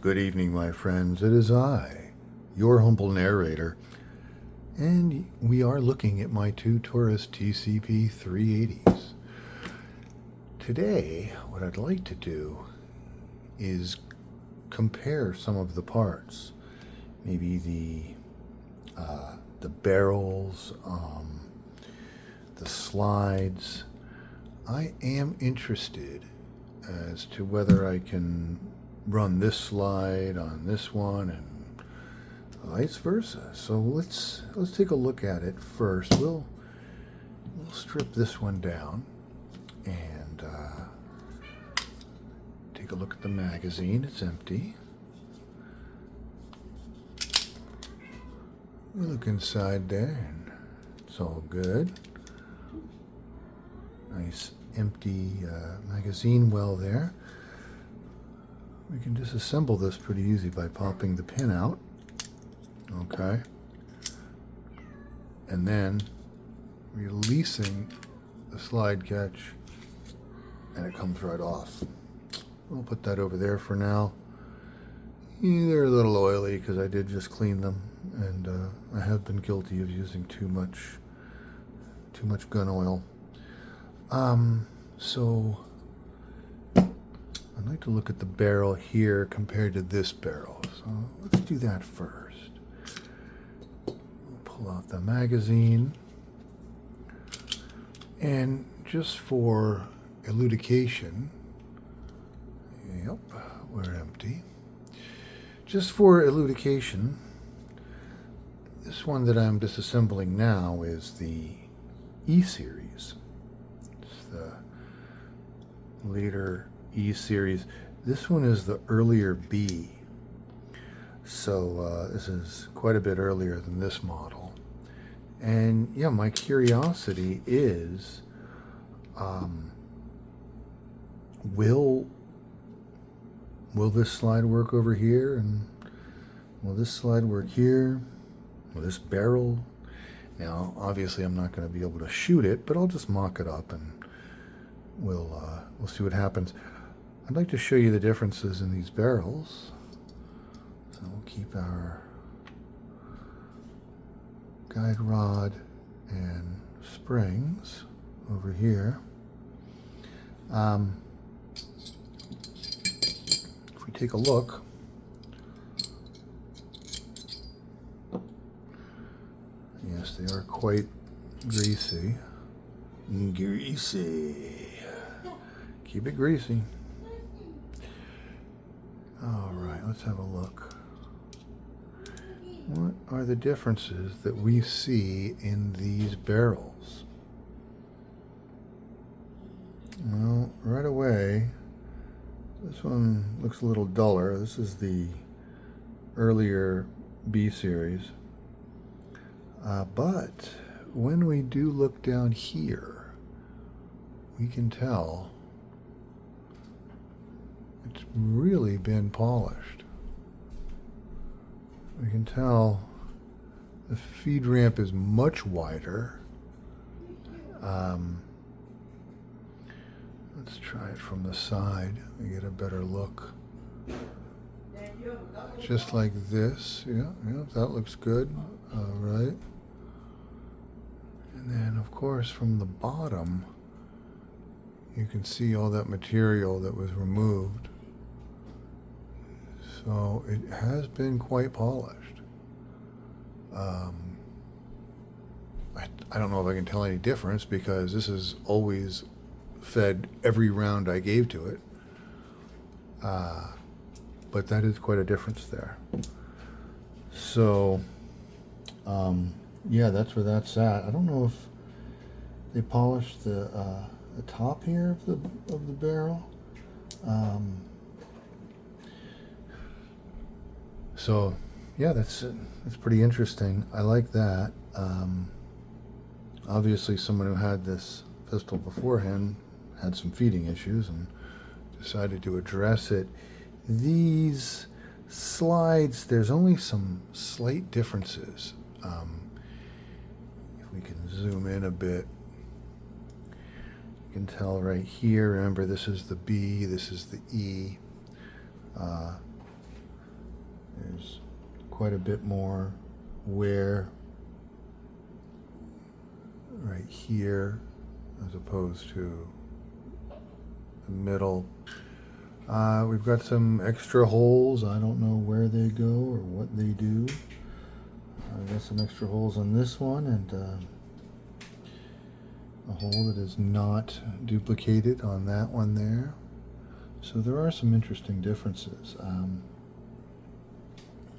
Good evening, my friends. It is I, your humble narrator, and we are looking at my two Taurus TCP 380s. Today, what I'd like to do is compare some of the parts. Maybe the barrels, the slides. I am interested as to whether I can run this slide on this one and vice versa. So let's take a look at it first. We'll strip this one down and take a look at the magazine. It's empty. We look inside there and it's all good. Nice empty magazine well there. We can disassemble this pretty easy by popping the pin out. Okay. And then releasing the slide catch and it comes right off. We'll put that over there for now. They're a little oily because I did just clean them, and I have been guilty of using too much gun oil. So I'd like to look at the barrel here compared to this barrel. So let's do that first. We'll pull out the magazine. And just for elucidation, yep, we're empty. Just for elucidation, this one that I'm disassembling now is the E series. It's the later E series. This one is the earlier B. So this is quite a bit earlier than this model. And yeah, my curiosity is, will this slide work over here? And will this slide work here? Will this barrel? Now, obviously I'm not going to be able to shoot it, but I'll just mock it up and we'll see what happens. I'd like to show you the differences in these barrels. So we'll keep our guide rod and springs over here. If we take a look, yes, they are quite greasy. Greasy. Keep it greasy. All right, let's have a look. What are the differences that we see in these barrels? Well, right away, this one looks a little duller. This is the earlier B series. But when we do look down here, we can tell it's really been polished. We can tell the feed ramp is much wider. Let's try it from the side and get a better look. Just like this. Yeah, that looks good. All right. And then, of course, from the bottom, you can see all that material that was removed. So it has been quite polished. I don't know if I can tell any difference because this is always fed every round I gave to it. But that is quite a difference there. So, yeah, that's where that's at. I don't know if they polished the top here of the barrel. So, yeah, that's pretty interesting. I like that. Obviously, someone who had this pistol beforehand had some feeding issues and decided to address it. These slides, there's only some slight differences. If we can zoom in a bit, you can tell right here, remember this is the B, this is the E. There's quite a bit more wear right here as opposed to the middle. We've got some extra holes. I don't know where they go or what they do. I've got some extra holes on this one, and a hole that is not duplicated on that one there. So there are some interesting differences.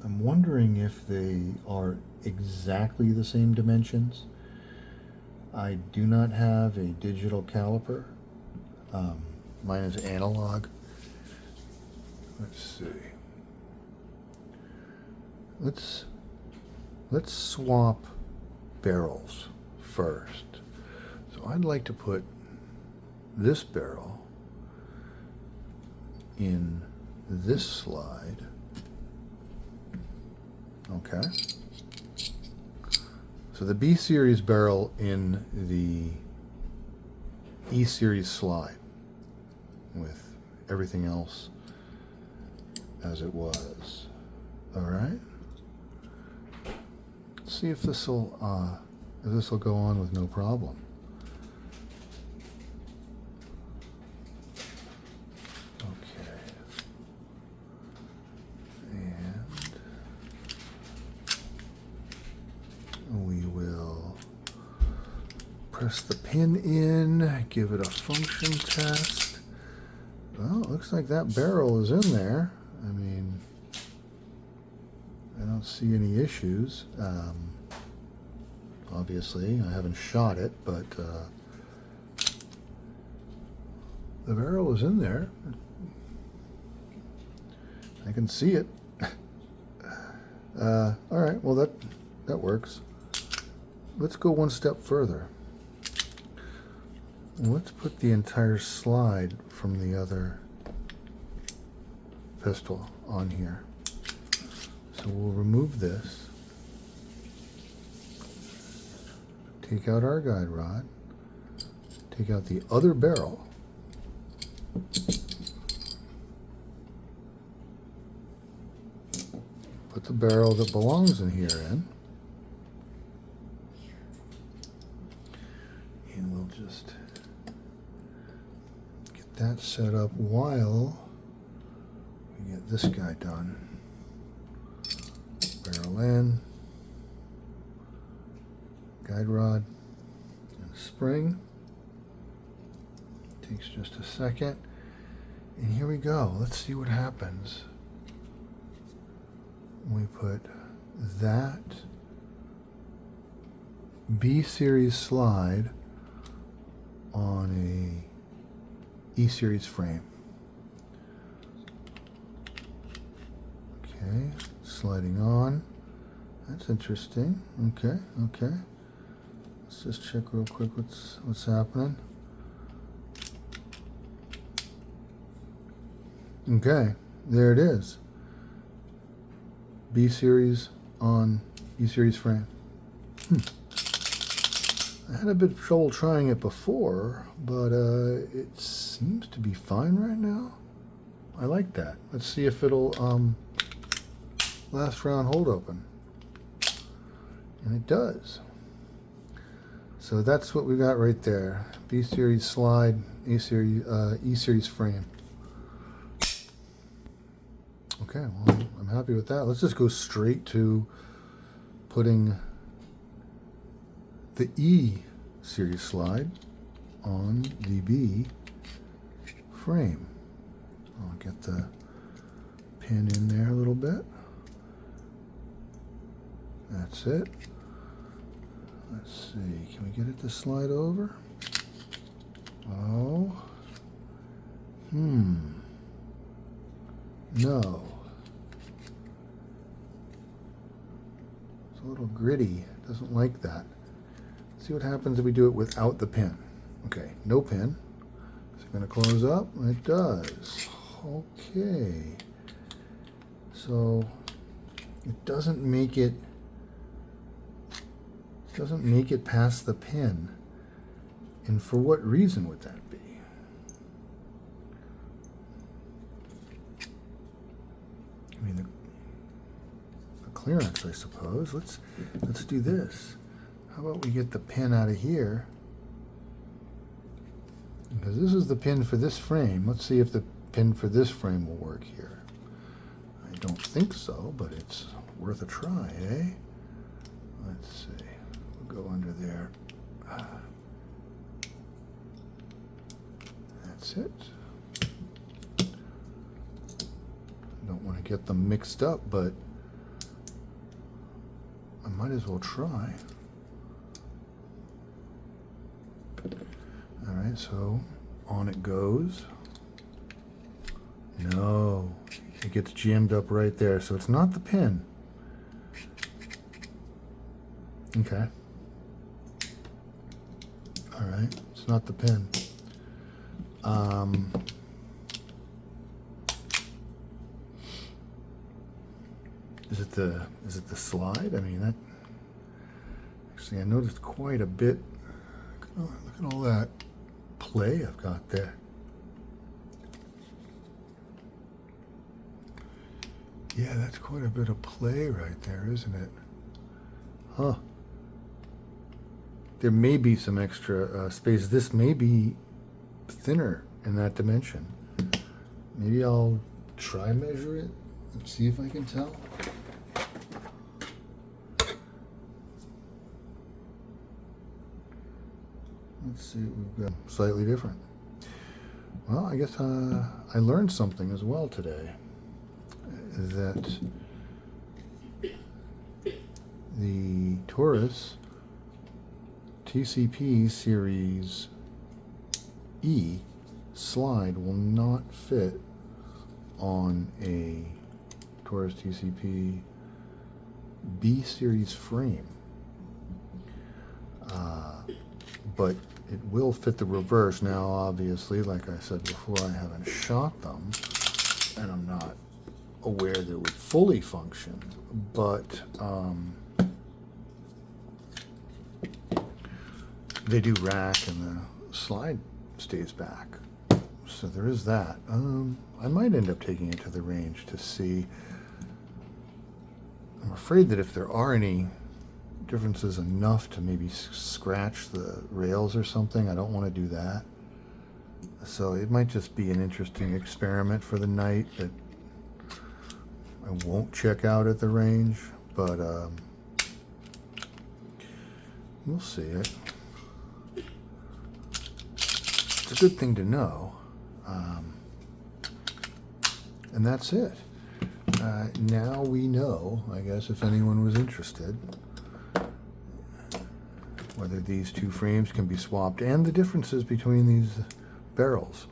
I'm wondering if they are exactly the same dimensions. I do not have a digital caliper. Mine is analog. Let's see. Let's swap barrels first. So I'd like to put this barrel in this slide. Okay. So the B series barrel in the E series slide with everything else as it was. All right. Let's see if this will go on with no problem. Okay. And we will press the pin in, give it a function test. Well, it looks like that barrel is in there. I mean, I don't see any issues. Obviously, I haven't shot it, but the barrel is in there. I can see it. All right, well that works. Let's go one step further. Let's put the entire slide from the other pistol on here. So we'll remove this, take out our guide rod, take out the other barrel, put the barrel that belongs in here in, and we'll just get that set up while we get this guy done. Barrel in, guide rod, and spring. Takes just a second. And here we go. Let's see what happens when we put that B series slide on a E series frame. Okay, sliding on. That's interesting. Okay, okay. Let's just check real quick what's happening. Okay, there it is. B series on E series frame. I had a bit of trouble trying it before, but it seems to be fine right now. I like that. Let's see if it'll last round hold open. And it does. So that's what we got right there. B series slide, E series frame. Okay, well, I'm happy with that. Let's just go straight to putting the E series slide on the B frame. I'll get the pin in there a little bit. That's it. Let's see, can we get it to slide over? Oh. No. It's a little gritty. It doesn't like that. Let's see what happens if we do it without the pin. Okay, no pin. Is it going to close up? It does. Okay. So it doesn't make it past the pin. And for what reason would that be? I mean, clearance, I suppose. Let's do this. How about we get the pin out of here? Because this is the pin for this frame. Let's see if the pin for this frame will work here. I don't think so, but it's worth a try, eh? Let's see. We'll go under there. That's it. Don't want to get them mixed up, but I might as well try. All right, so on it goes. No, it gets jammed up right there, so it's not the pin. Okay. All right, it's not the pin. Is it the slide? I mean, that actually I noticed quite a bit. Look at all that play I've got there. Yeah, that's quite a bit of play right there, isn't it? Huh. There may be some extra space. This may be thinner in that dimension. Maybe I'll try measure it and see if I can tell. Let's see what we've got. Slightly different. Well, I guess I learned something as well today. That the Taurus TCP Series E slide will not fit on a Taurus TCP B series frame, but it will fit the reverse. Now, obviously, like I said before, I haven't shot them, and I'm not aware that it would fully function, but they do rack and the slide stays back. So there is that. I might end up taking it to the range to see. I'm afraid that if there are any differences enough to maybe scratch the rails or something, I don't want to do that. So it might just be an interesting experiment for the night that I won't check out at the range, but we'll see it. It's a good thing to know. And that's it. Now we know, I guess, if anyone was interested, whether these two frames can be swapped and the differences between these barrels.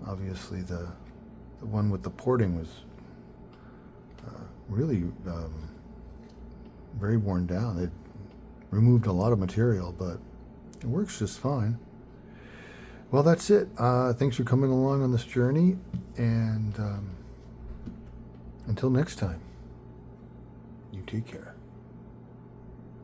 Obviously, the one with the porting was really very worn down. It removed a lot of material, but it works just fine. Well, that's it. Thanks for coming along on this journey, and until next time, you take care.